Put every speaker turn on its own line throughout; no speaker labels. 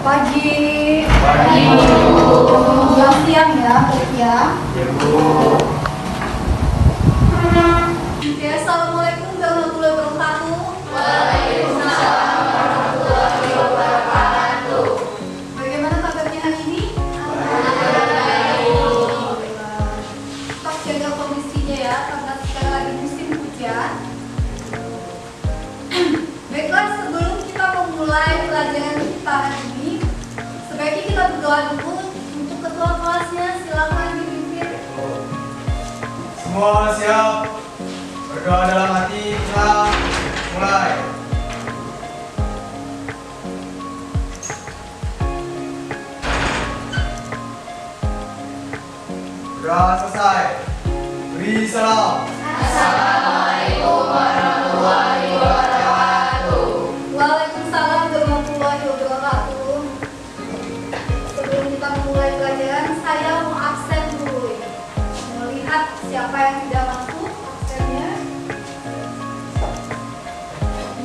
Pagi.
Pagi.
Siang ya, siang.
Ya, Bu.
Oke, assalamualaikum warahmatullahi wabarakatuh.
Waalaikumsalam warahmatullahi wabarakatuh.
Bagaimana kabarnya hari ini? Tetap jaga kondisinya ya, karena sekarang lagi musim hujan. Baiklah, sebelum kita memulai pelajaran kita hari ini, sebaiknya kita berdoa dulu untuk ketua kelasnya. Silakan dipimpin.
Semua siap. Berdoa dalam hati, kita mulai. Berdoa selesai. Beri salam.
Assalamualaikum warahmatullahi wabarakatuh. Waalaikumsalam warahmatullahi wabarakatuh. Sebelum kita memulai pelajaran, saya mau absen dulu ya. Melihat siapa yang tidak masuk absennya.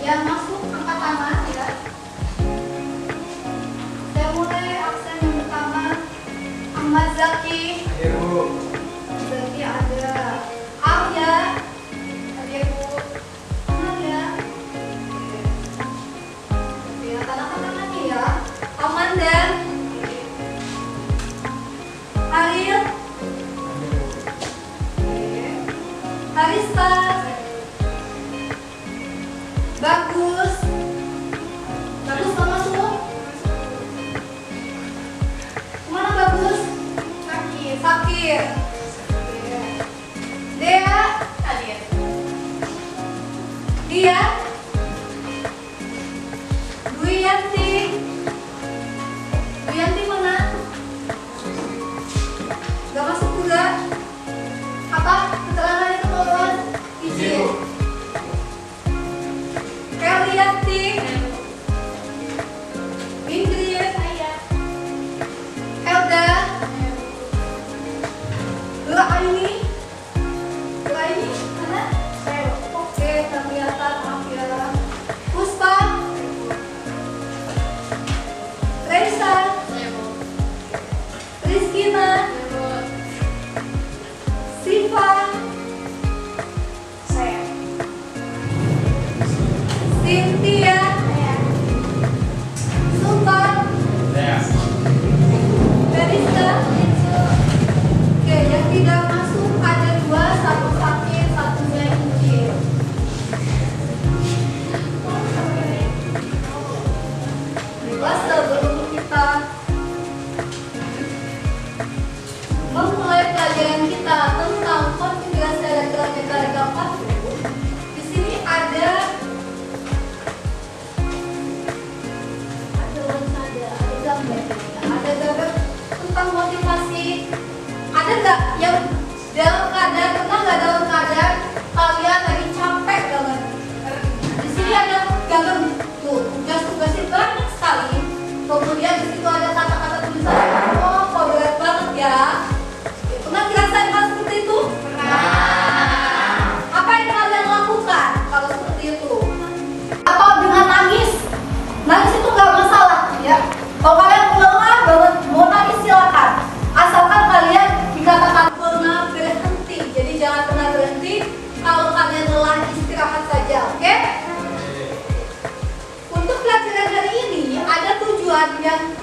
Yang masuk angkat tangan ya. Saya mulai absen yang pertama, Ahmad Zaki.
Iya, Bu.
Zaki ada. Arya. Ada Bu. Arya. Oke, katakan lagi ya. Amanda. Ariel. Oke. Harista. Bagus. Bagus mau masuk? Kemana Bagus? Sakit. Sakit. Oke. Dea. Hadir. Dia. Dwi Yanti. Dwi Yanti mana? Gak masuk juga. Apa? Keterangannya keturun. Izin. Kelianti. Ingrid. Elda. Lula Aini. Lula Aini mana? Oke, terlihat maaf ya. Puspa. Reza. Rizkina. Siva. Saya. Cynthia. Sultan.
Saya.
Barista. Oke, yang tidak masuk ada dua, satu sakit, satunya izin. Baiklah, sebelum kita memulai pelajaran kita tentang konfigurasi elektronika regal 40, di sini ada gambar tentang motivasi. Ada nggak yang dalam keadaan, pernah nggak dalam keadaan kalian lagi capek banget? Di sini ada gambar tuh tugas-tugasnya banyak sekali. Kemudian di situ ada kata-kata tulisan. Oh, kok berat banget ya? Pernah ngerasain hal seperti itu? Pernah. Apa yang kalian lakukan kalau seperti itu? Atau dengan nangis? Nangis itu nggak masalah ya. Kalau kalian lelah banget mau nangis silakan. Asalkan kalian dikatakan pernah berhenti. Jadi jangan pernah berhenti. Kalau kalian lelah istirahat saja, oke? Untuk pelajaran hari ini ada tujuan yang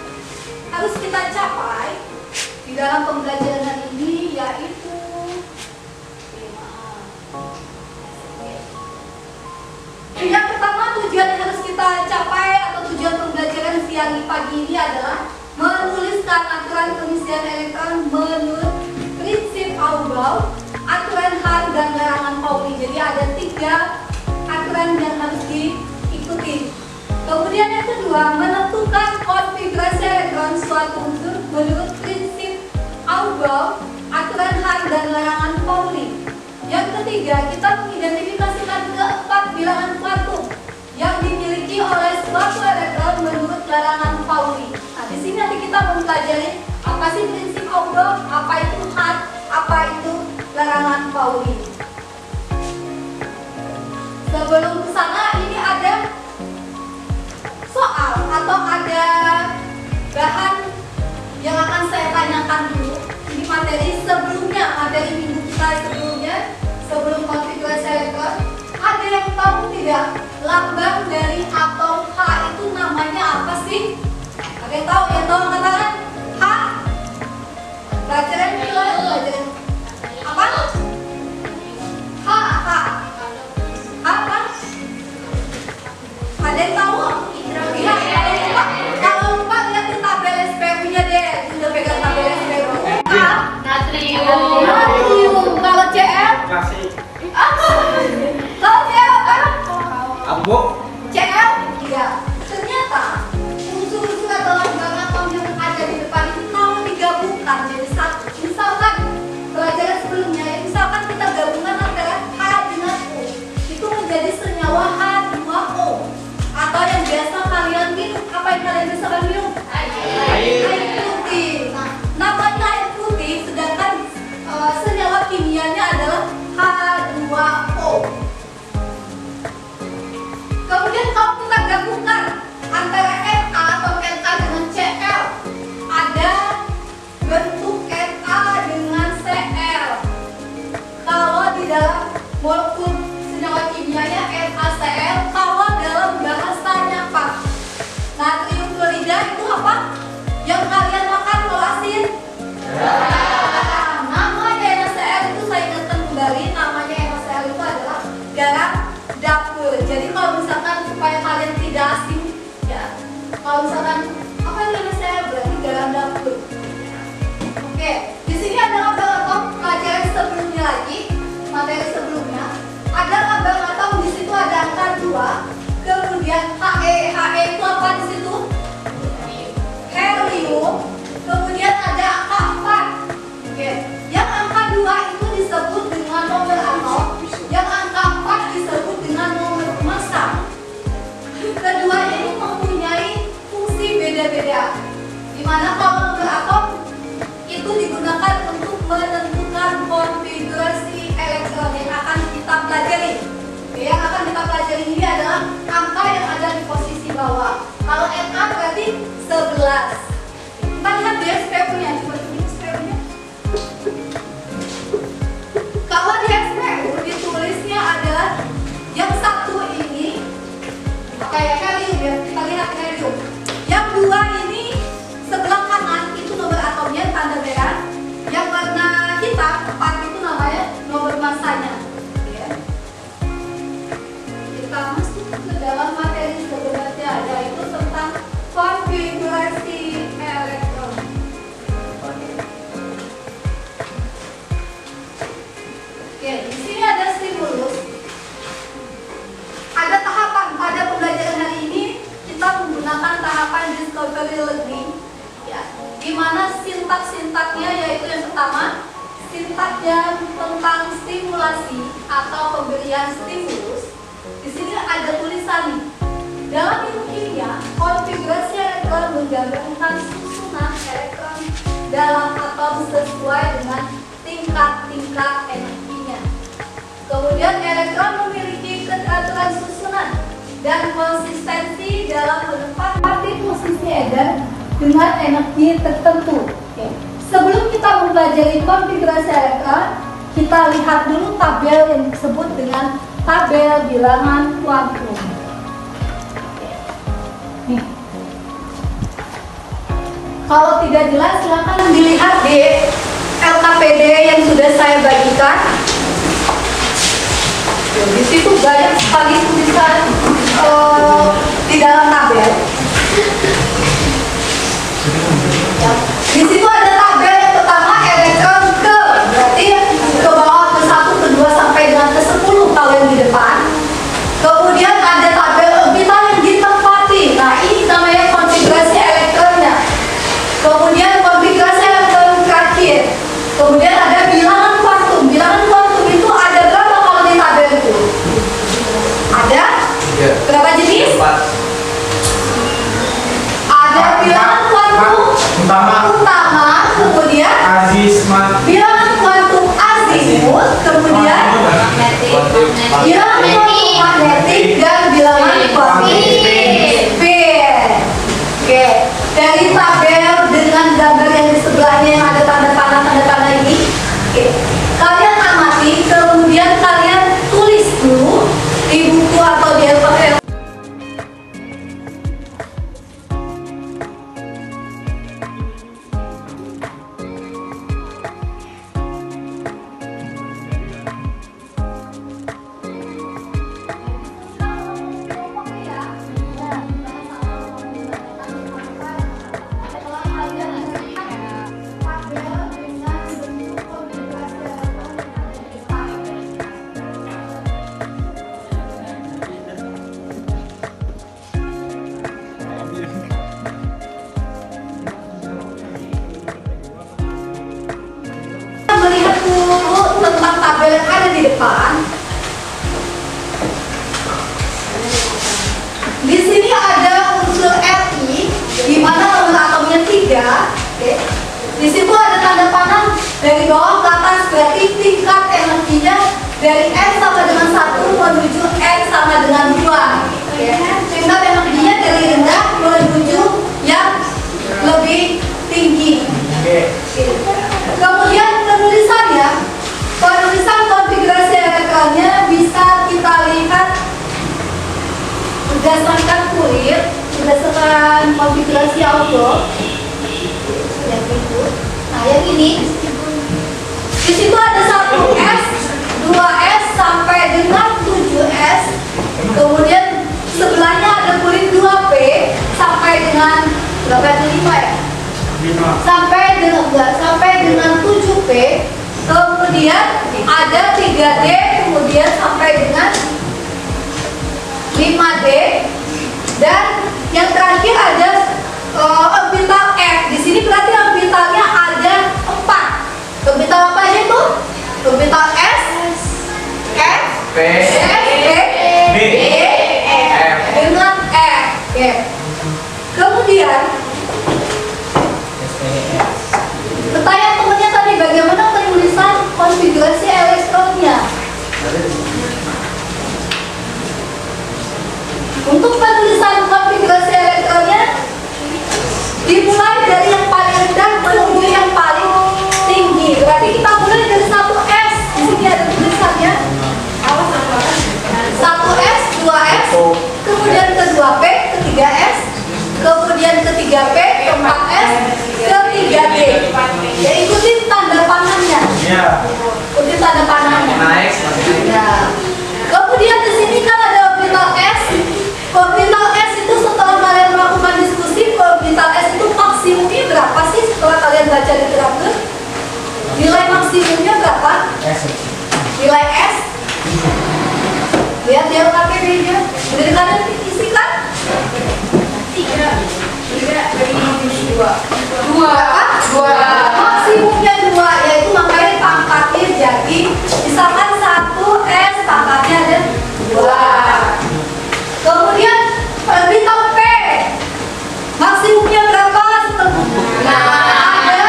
harus kita capai di dalam pembelajaran hari ini, yaitu yang pertama, tujuan yang harus kita capai atau tujuan pembelajaran siang pagi ini adalah menuliskan aturan pengisian elektron menurut prinsip Auger, aturan Hahn dan larangan Pauli. Jadi ada 3 aturan yang harus diikuti. Kemudian yang kedua, menentukan konfigurasi elektron suatu unsur menurut prinsip Auger, aturan Hahn dan larangan Pauli. Yang ketiga, kita mengidentifikasikan keempat bilangan kuantum yang dimiliki oleh suatu elektron menurut larangan Pauli. Nah, di sini nanti kita mempelajari apa sih prinsip Auger, apa itu Hahn, apa itu larangan Pauli. Sebelum ke sana, ini ada soal atau ada materi minggu kita sebelumnya, sebelum konfigurasi elektron, ada yang tahu tidak lambang dari atom H itu namanya apa sih? Ada yang tahu? Yang tahu angkat tangan? H? Pelajaran pelajaran apa? H, H. Apa? Ada yang tahu? Iya, kalau lupa lihat di tabel SPU-nya deh. Sudah pegang tabel SPU. H, natrium. Kalau Cl? Apa? Kalau Cl apa?
Abu.
Cl? Iya. Ternyata unsur-unsur atau lambang atom yang ada di depan itu kalau digabungkan jadi satu. Misalkan pelajaran sebelumnya, ya, misalkan kita gabungan antara H dengan O, itu menjadi senyawa H2O. Atau yang biasa kalian minum, apa yang kalian bisa minum? Air putih. Nah, namanya air putih, sedangkan senyawa kimianya adalah H2O. Kemudian kalau kita gabungkan antara Na atau Na dengan Cl, ada bentuk Na dengan Cl. Kalau di dalam molekul senyawa kimianya NaCl, kalau dalam bahasanya apa? Natrium klorida itu apa? Yang kalian makan kalau asin? Namanya NaCl itu saya ingatkan kembali, namanya NaCl itu adalah garam dapur. Jadi kalau misalkan supaya kalian tidak asin, ya, kalau misalkan apa itu NaCl berarti garam dapur. Oke, di sini ada lambang atom pelajaran sebelumnya lagi, materi sebelumnya. Ada lambang atom di situ ada angka 2. Kemudian He itu apa di situ? Helium. Kemudian ada angka 4. Oke, yang angka 2 itu disebut dengan nomor atom, yang angka 4 disebut dengan nomor massa. Keduanya ini mempunyai fungsi beda-beda. Dimana kalau nomor atom itu digunakan untuk menentukan konfigurasi elektron yang akan kita pelajari. Yang akan kita pelajari ini adalah angka yang ada di posisi bawah. Kalau Na berarti 11. Kita lihat di SPU-nya, coba di SPU-nya. Kalau di SPU ditulisnya adalah yang satu ini kayak helium ya, kita lihat helium. Yang dua ini sebelah kanan itu nomor atomnya tanda merah. Yang warna hitam 4 itu namanya nomor massanya. Ya. Kita masuk ke dalam materi sebenarnya, yaitu tentang konfigurasi elektron. Oke, di sini ada stimulus. Ada tahapan pada pembelajaran hari ini, kita menggunakan tahapan discovery learning, ya, di mana sintak-sintaknya yaitu yang pertama sintak yang tentang stimulasi atau pemberian stimulus. Di sini ada tulisan nih. Dalam ilmu kimia, konfigurasi elektron menggabungkan susunan elektron dalam atom sesuai dengan tingkat-tingkat energinya. Kemudian elektron memiliki keteraturan susunan dan konsistensi dalam menempati posisi Eder dengan energi tertentu. Oke. Sebelum kita mempelajari konfigurasi elektron, kita lihat dulu tabel yang disebut dengan tabel bilangan kuantum. Nih. Kalau tidak jelas silakan dilihat di LKPD yang sudah saya bagikan. Di situ banyak sekali tulisan di dalam tabel. Di situ ada tabel yang pertama elektron ke, berarti ke bawah ke 1, ke 2 sampai dengan ke 10 kalau yang di depan. Kemudian ada tabel orbital yang ditempati. Nah, ini namanya konfigurasi elektronnya. Kemudian konfigurasi elektron terakhir. Kemudian ada bilangan kuantum. Bilangan kuantum itu ada berapa kalau di tabel itu? Ada? Berapa jenis?
4.
Ada bilangan kuantum utama, kemudian bilangan kuantum azimut, kemudian bilangan kuantum magnetik dan bilangan kuantum spin. Oke, dari tabel dengan gambar yang di sebelahnya yang ada tanda-tanda ini, oke, depan. Di sini ada unsur Fi, di mana nomor atomnya 3. Oke. Di situ ada tanda panah dari bawah ke atas, berarti tingkat energinya dari N sama dengan 1 menuju N sama dengan 2. Oke. Tingkat energinya dari rendah menuju yang lebih tinggi. Kemudian penulisan konfigurasi elektronnya bisa kita lihat berdasarkan kulit, berdasarkan konfigurasi auto. Yang itu. Nah, yang ini. Di situ ada 1S, 2S sampai dengan 7S. Kemudian sebelahnya ada kulit 2P sampai dengan berapa itu 5 ya?
5.
Sampai dengan 7P. Kemudian ada 3D, kemudian sampai dengan 5D, dan yang terakhir ada orbital F. Di sini berarti orbitalnya ada 4. Orbital apa aja itu? Orbital S, F,
P,
B, F dengan F. Oke. Kemudian pertanyaan temennya tadi, bagaimana penulisan konfigurasi elektronnya? Untuk penulisan konfigurasi elektronnya dimulai dari yang paling rendah menuju yang paling tinggi. Berarti kita mulai dari 1S. Di sini ada tulisannya. 1S, 2S, kemudian ke 2P, ke 3S, kemudian ke 3P, ke 4S, ke 3D. Ya, ikutin tanda panahnya.
Iya.
Ikutin tanda panahnya.
Naik, masih naik.
Ya. Kemudian di sini kan ada orbital S. Orbital S itu setelah kalian melakukan diskusi, orbital S itu maksimumnya berapa sih setelah kalian baca literatur? Nilai maksimumnya berapa? Nilai S. Lihat dia pakai meja. Udah kalian isikan? 2. Maksimumnya 2, yaitu makanya pangkatnya jadi misalkan 1S pangkatnya ada 2. Kemudian orbital P maksimumnya berapa? Nah, ada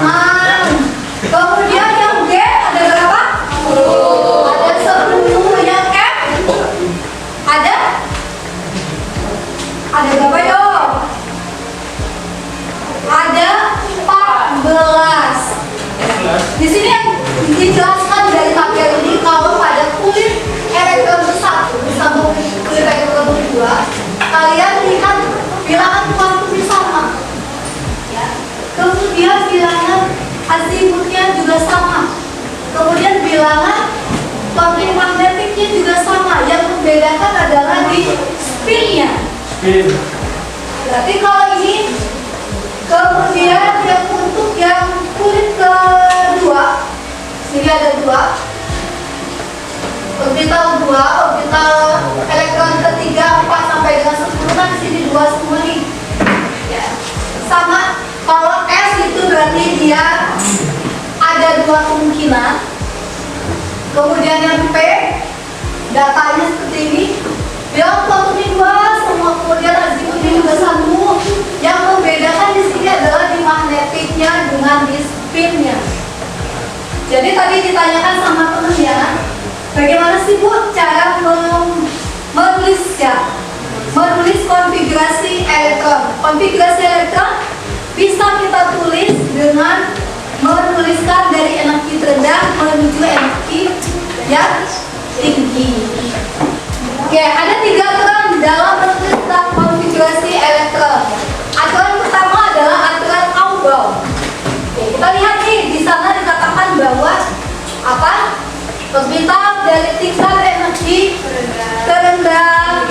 6. Kemudian yang G ada berapa? 10. Ada 10. Yang F ada berapa yo? Ada 14. Di sini yang dijelaskan dari tabel ini, kalau pada kulit elektron 1 disambung kulit elektron 2, kalian lihat bilangan kuantumnya sama. Ya. Kemudian bilangan azimutnya juga sama. Kemudian bilangan kuantum magnetiknya juga sama. Yang membedakan adalah di spinnya. Berarti kalau ini, kemudian yang untuk yang kulit kedua, sini ada 2, orbital 2, orbital elektron ketiga 4 sampai dengan 10 kan di sini 2 semua nih. Ya. Sama, kalau S itu berarti dia ada 2 kemungkinan. Kemudian yang P, datanya seperti ini. Bilang kuantumnya 2 semua, kemudian azimutnya juga 1. Yang membedakan di sini adalah di magnetiknya dengan di spinnya. Jadi tadi ditanyakan sama temennya, bagaimana sih Bu cara menulis konfigurasi elektron? Konfigurasi elektron bisa kita tulis dengan menuliskan dari energi terendah menuju energi yang tinggi. Oke, ada 3 aturan dalam menuliskan konfigurasi elektron. Aturan pertama adalah aturan Aubaugh. Oke, kita lihat nih, di sana dikatakan bahwa apa? Orbital dari tingkat energi terendah,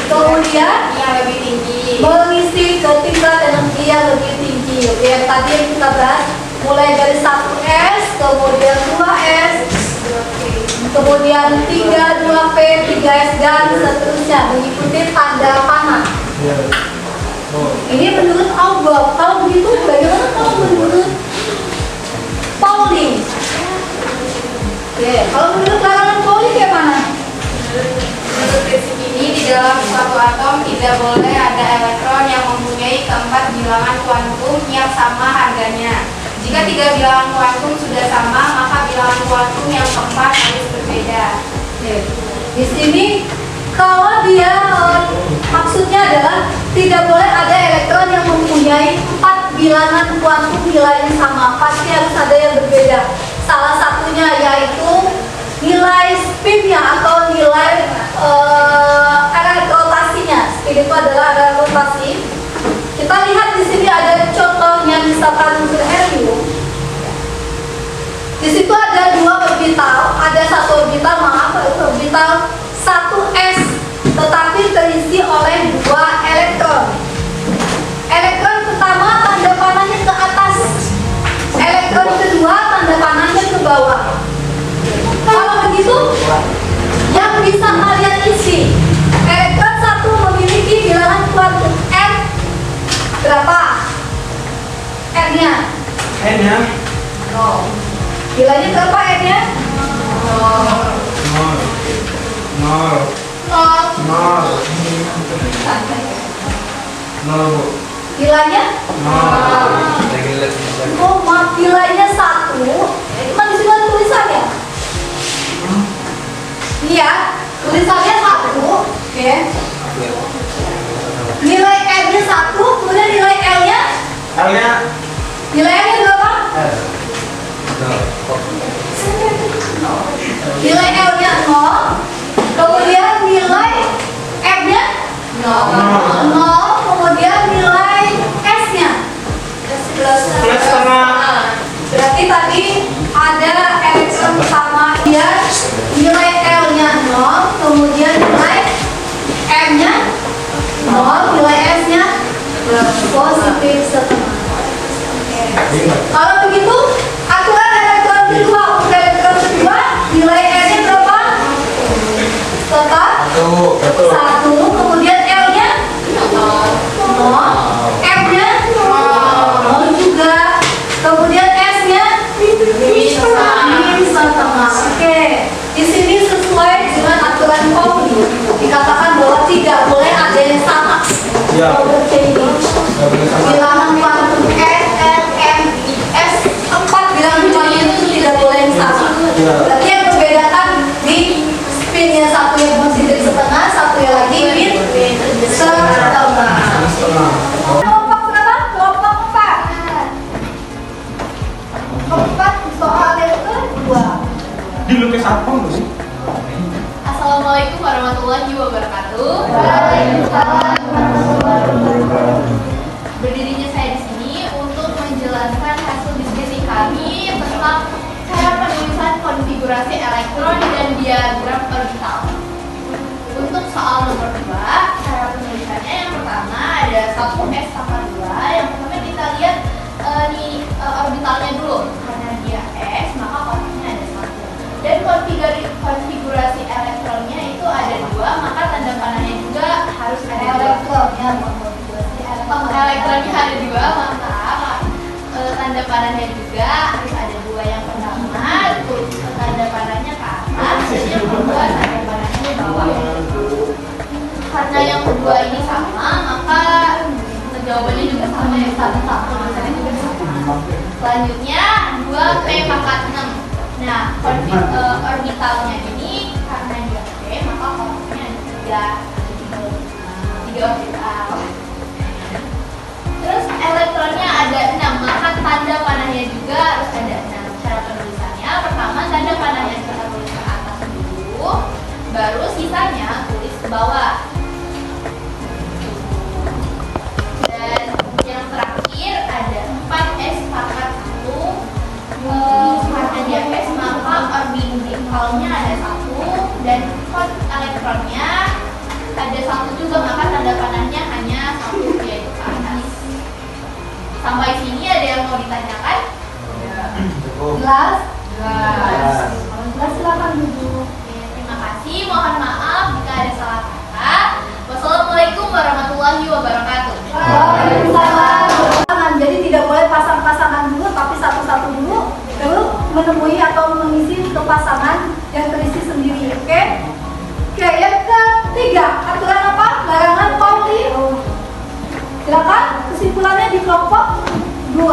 kemudian
yang lebih tinggi.
mengisi ke tingkat energi yang lebih tinggi. Oke, yang tadi yang kita bahas, mulai dari 1S, kemudian 2S, kemudian 3, 2P, 3S, dan seterusnya, mengikuti tanda panah. Ini menurut Aubaugh. Kalau begitu, bagaimana kalau menurut Pauling? Oke, kalau menurut larangan Pauli kayak mana?
Menurut prinsip ini, di dalam suatu atom tidak boleh ada elektron yang mempunyai keempat bilangan kuantum yang sama harganya. Jika tiga bilangan kuantum sudah sama, maka bilangan kuantum yang keempat harus berbeda.
Oke. Di sini kalau dia maksudnya adalah tidak boleh ada elektron yang mempunyai 4 bilangan kuantum nilai yang sama, pasti harus ada yang berbeda. Salah satunya yaitu nilai spinnya atau nilai area rotasinya. Spin itu adalah area rotasi. Kita lihat di sini ada contohnya misalkan unsur helium. Di situ ada 2 orbital, ada 1 orbital, orbital 1s, tetapi terisi oleh 2 elektron. Elektron pertama tanda panahnya ke atas, elektron kedua tanda panahnya ke bawah. Kalau begitu, yang bisa kalian isi, elektron 1 memiliki bilangan kuantum n berapa? N-nya?
N-nya?
0. Nilainya berapa N-nya?
0. 0. 0. 0, Bu.
Nilainya?
0.
Oh, maaf, nilainya 1. Cuma di sini ada tulisannya. Iya, tulisannya 1. Oke. Nilai N-nya 1, kemudian nilai L-nya?
L-nya?
Nilai L-nya berapa? Nilai L-nya 0. Kemudian nilai M-nya? 0. Kemudian nilai S-nya?
Plus setengah.
Berarti tadi ada elektron pertama dia nilai L-nya 0, kemudian nilai M-nya 0, nilai S-nya positif setengah. Kalau begitu, aturan elektron kedua untuk elektron kedua nilai N-nya berapa? Tetap 1, kemudian L-nya 0, M-nya 0 juga, kemudian S-nya min setengah. Oke, di sini sesuai dengan aturan Pauli dikatakan bahwa tidak boleh ada yang sama.
Ya.
Bilangan kuantum N, L, M, S, 4 bilangan kuantum itu tidak boleh yang sama.
Ya.
Berarti yang membedakan di spinnya satu yang positif setengah, satu yang lagi min setengah. Kelompok berapa? Kelompok 4. Keempat soal yang kedua.
Dilukis apa lu sih?
Assalamualaikum warahmatullahi wabarakatuh. Berdirinya saya di sini untuk menjelaskan hasil diskusi kami tentang cara penulisan konfigurasi elektron dan diagram orbital. Untuk soal nomor 2, cara penulisannya yang pertama ada 1s pangkat 2. Yang pertama kita lihat orbitalnya dulu. Karena dia s, maka kotaknya ada 1. Dan konfigurasi elektronnya itu ada 2, maka tanda panahnya juga harus ada 2. Elektronnya ada 2, maka tanda panahnya juga harus ada 2. Yang pertama tanda panahnya ke atas, dan yang kedua tanda panahnya ke bawah. Karena yang kedua ini sama, maka jawabannya juga sama, yang satu tulisannya juga sama. Selanjutnya 2p pangkat 6. Nah, orbitalnya ini karena dia p, maka kotaknya ada 3 orbital. Terus elektronnya ada 6, maka tanda panahnya juga harus ada 6. Cara penulisannya, pertama tanda panahnya kita tulis ke atas dulu, baru sisanya tulis ke bawah. Dan yang terakhir ada 4s pangkat 1. Karena dia s, maka orbitalnya ada 1, dan kot elektronnya ada 1 juga, maka tanda panahnya hanya 1, yaitu ke atas. Sampai sini ada yang mau ditanyakan?
Jelas?
Jelas.
Kalau jelas silakan duduk.
Oke, terima kasih. Mohon maaf jika ada salah kata. Wassalamualaikum warahmatullahi wabarakatuh.
Waalaikumsalam. Jadi tidak boleh pasang-pasangan dulu, tapi satu-satu dulu, baru menemui atau mengisi ke pasangan Silakan kesimpulannya di kelompok 2.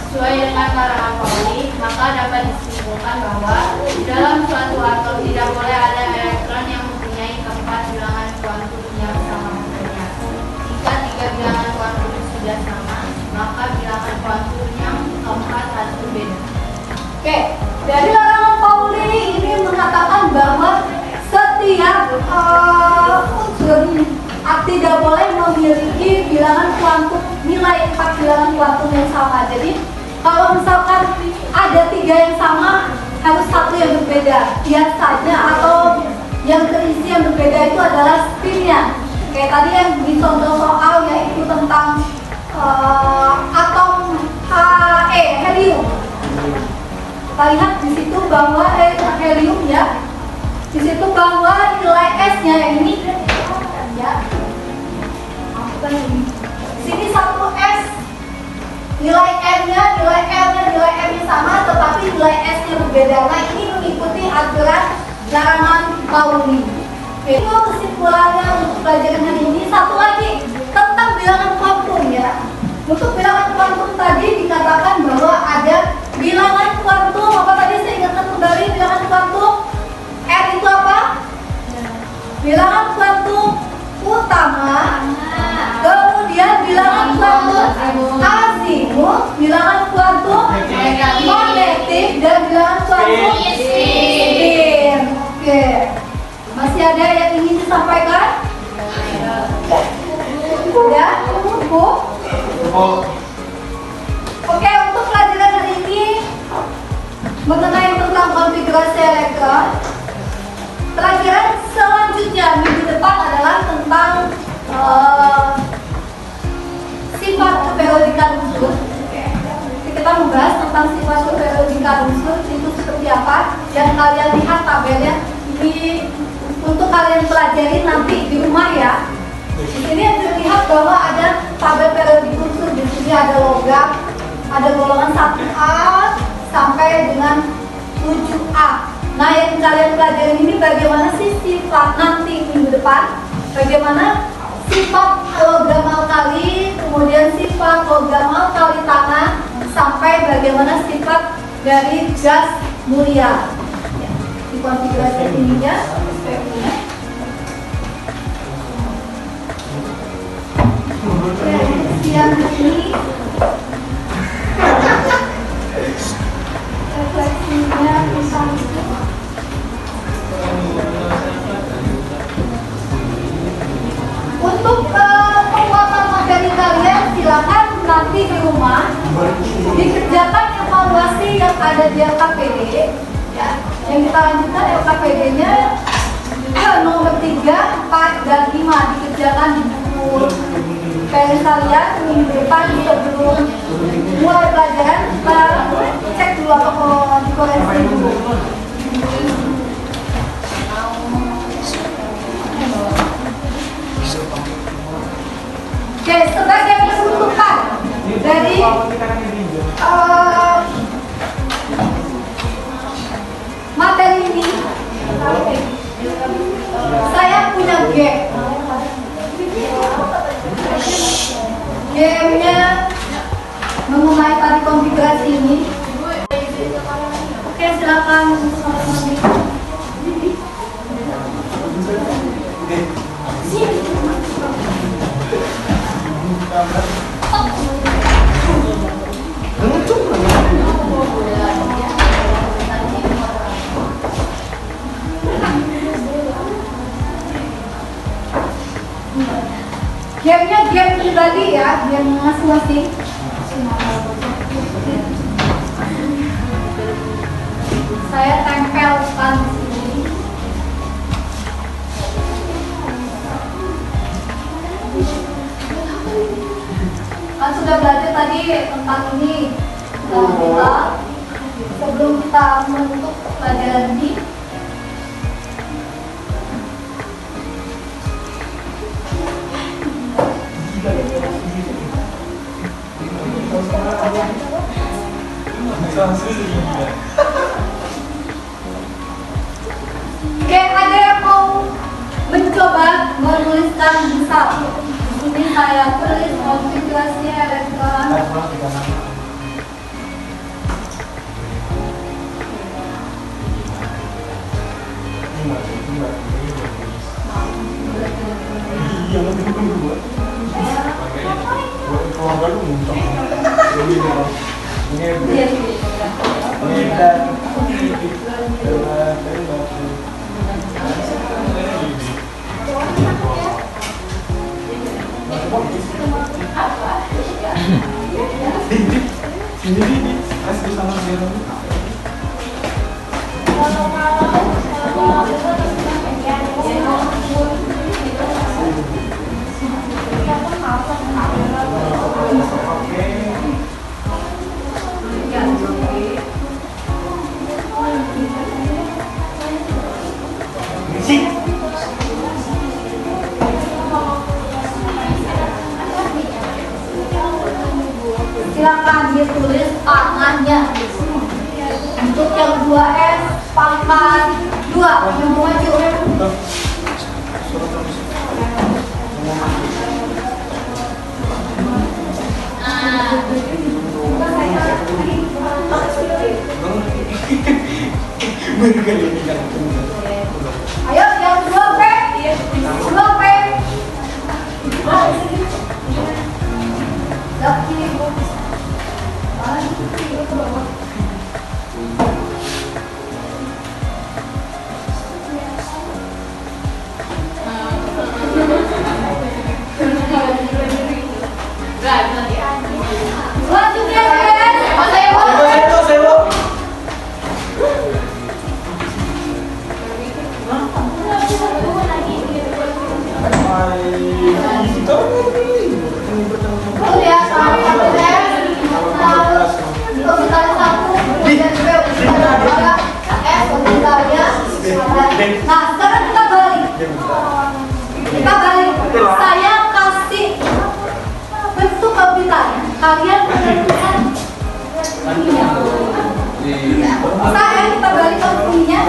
Sesuai dengan karangan Pauli, maka dapat disimpulkan bahwa dalam suatu atom tidak boleh ada elektron yang mempunyai 4 bilangan kuantum yang sama bentuknya. Jika 3 bilangan kuantum sudah sama, maka bilangan kuantum yang keempat harus berbeda.
Oke, dari larangan Pauli ini mengatakan bahwa setiap unsur tidak boleh memiliki bilangan kuantum nilai 4 bilangan kuantum yang sama. Jadi kalau misalkan ada 3 yang sama, harus 1 yang berbeda. Biasanya atau yang terisi yang berbeda itu adalah spinnya. Kayak tadi yang di contoh soal yaitu tentang atom helium. Kita lihat di situ bahwa helium ya, di situ bahwa nilai S-nya ini ya, sini 1 S, nilai N-nya, nilai L-nya, nilai M-nya sama, tetapi nilai S-nya berbeda. Nah ini mengikuti aturan larangan Pauli. Itu kesimpulannya untuk pelajaran hari ini. Satu lagi tentang bilangan kuantum ya. Untuk bilangan kuantum tadi dikatakan bahwa ada bilangan kuantum, apa tadi saya ingatkan kembali bilangan kuantum R itu apa? Bilangan kuantum utama, kemudian bilangan kuantum azimut, bilangan kuantum magnetik, dan bilangan kuantum spin. Oke, masih ada yang ingin disampaikan? Ya, cukup. Oke, untuk pelajaran hari ini mengenai tentang konfigurasi elektron. Pelajaran selanjutnya minggu depan adalah tentang sifat keperiodikan unsur. Kita membahas tentang sifat keperiodikan unsur itu seperti apa. Yang kalian lihat tabelnya ini untuk kalian pelajari nanti di rumah ya. Di sini terlihat bahwa ada tabel periodik unsur. Di sini ada logam, ada golongan 1A sampai dengan 7A. Nah, yang kalian pelajari ini bagaimana sih sifat nanti minggu depan, bagaimana sifat logam alkali, kemudian sifat logam alkali tanah, sampai bagaimana sifat dari gas mulia. Ya, di konfigurasi ininya, speknya. Siang ini refleksinya tentang untuk penguatan materi kalian silakan nanti di rumah dikerjakan evaluasi yang ada di LKPD ya. Yang kita lanjutkan LKPD-nya nomor 3, 4, dan 5 dikerjakan di buku PR kalian minggu depan sebelum mulai pelajaran. Kita cek dulu apa mau dikoreksi dulu. Oke, sebagai penutupan dari materi ini, saya punya game-nya mengenai tadi konfigurasi ini. Oke, silakan. Game-nya game pribadi ya, game masing-masing. Saya tempelkan di sini. Kan sudah belajar tadi tentang ini, kita sebelum kita menutup pelajaran ini. Oke, ada yang mau mencoba menuliskan misal? Di sini saya tulis konfigurasi elektron. Silakan ditulis tangannya. Untuk yang 2S pangkat 2 yang mau maju. Ayo yang 2P. 2P. Dah kiri. Selanjutnya guys, nah sekarang kita balik. Saya kasih bentuk kepitan. Kalian menentukan. Saya kita balik ke bunyinya.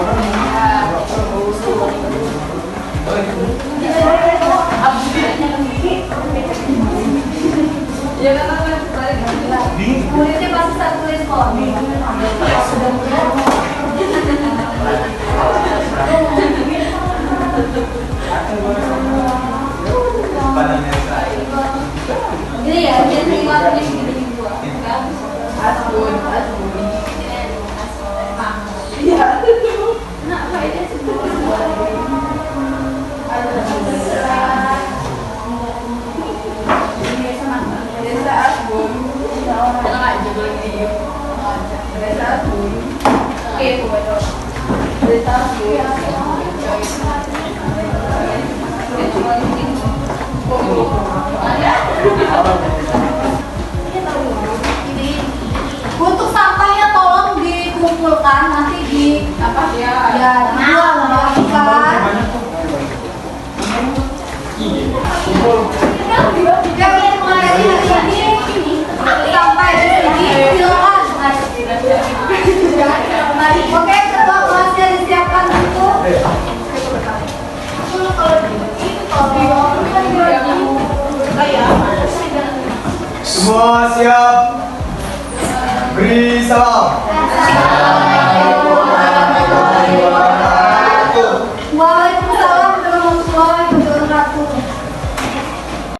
Muridnya pasti saya tulis kok. Jadi ya, jadi waktunya segini dua. Asbun. Iya. Nak faedah untuk sampahnya tolong dikumpulkan nanti di apa ya dibuang kan. Kalian mengakhiri hari ini sampai di sini silakan. Oke, ketua kelasnya disiapkan untuk.
Semua siap. Beri salam.